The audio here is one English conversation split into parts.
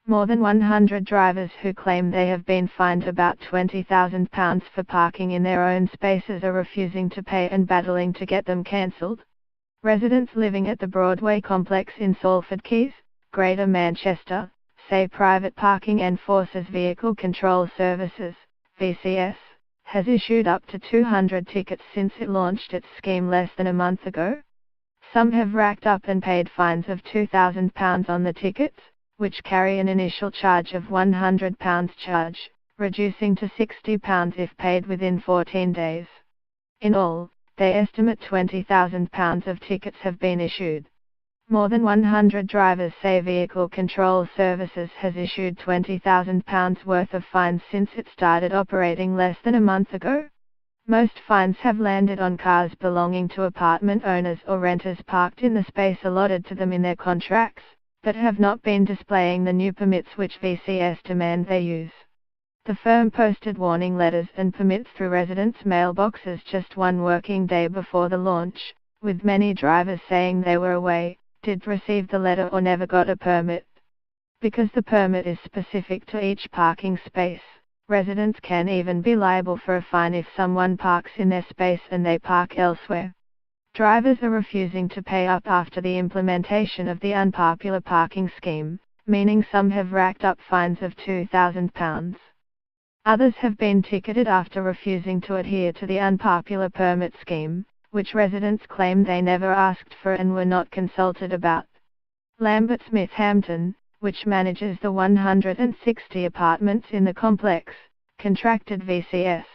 More than 100 drivers who claim they have been fined about £20,000 for parking in their own spaces are refusing to pay and battling to get them cancelled. Residents living at the Broadway complex in Salford Quays, Greater Manchester, say Private Parking Enforcers Vehicle Control Services, VCS, has issued up to 200 tickets since it launched its scheme less than a month ago. Some have racked up and paid fines of £2,000 on the tickets, which carry an initial charge of £100 charge, reducing to £60 if paid within 14 days. In all, they estimate £20,000 of tickets have been issued. More than 100 drivers say Vehicle Control Services has issued £20,000 worth of fines since it started operating less than a month ago. Most fines have landed on cars belonging to apartment owners or renters parked in the space allotted to them in their contracts, but have not been displaying the new permits which VCS demand they use. The firm posted warning letters and permits through residents' mailboxes just one working day before the launch, with many drivers saying they were away, did receive the letter or never got a permit. Because the permit is specific to each parking space, residents can even be liable for a fine if someone parks in their space and they park elsewhere. Drivers are refusing to pay up after the implementation of the unpopular parking scheme, meaning some have racked up fines of £2,000. Others have been ticketed after refusing to adhere to the unpopular permit scheme, which residents claim they never asked for and were not consulted about. Lambert Smith Hampton, which manages the 160 apartments in the complex, contracted VCS.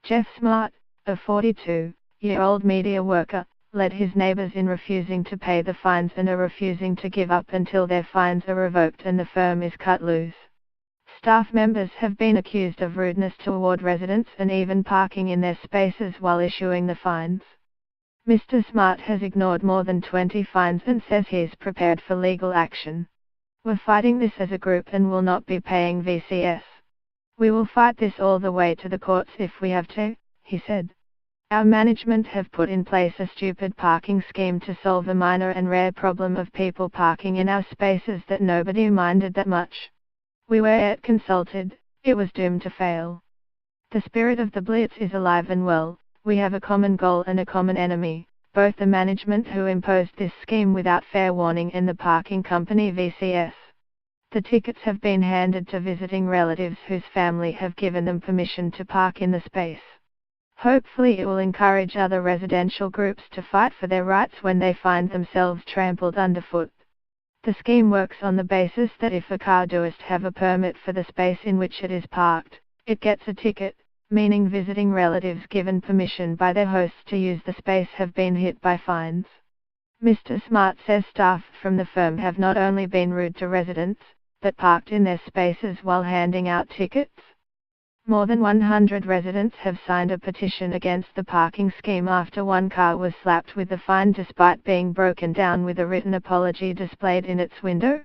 Jeff Smart, a 42-year-old media worker, led his neighbors in refusing to pay the fines and are refusing to give up until their fines are revoked and the firm is cut loose. Staff members have been accused of rudeness toward residents and even parking in their spaces while issuing the fines. Mr. Smart has ignored more than 20 fines and says he is prepared for legal action. "We're fighting this as a group and will not be paying VCS. We will fight this all the way to the courts if we have to," he said. "Our management have put in place a stupid parking scheme to solve a minor and rare problem of people parking in our spaces that nobody minded that much. We were yet consulted, it was doomed to fail. The spirit of the Blitz is alive and well, we have a common goal and a common enemy, both the management who imposed this scheme without fair warning and the parking company VCS. The tickets have been handed to visiting relatives whose family have given them permission to park in the space. Hopefully it will encourage other residential groups to fight for their rights when they find themselves trampled underfoot. The scheme works on the basis that if a car does have a permit for the space in which it is parked, it gets a ticket, meaning visiting relatives given permission by their hosts to use the space have been hit by fines. Mr. Smart says staff from the firm have not only been rude to residents, but parked in their spaces while handing out tickets. More than 100 residents have signed a petition against the parking scheme after one car was slapped with the fine despite being broken down with a written apology displayed in its window.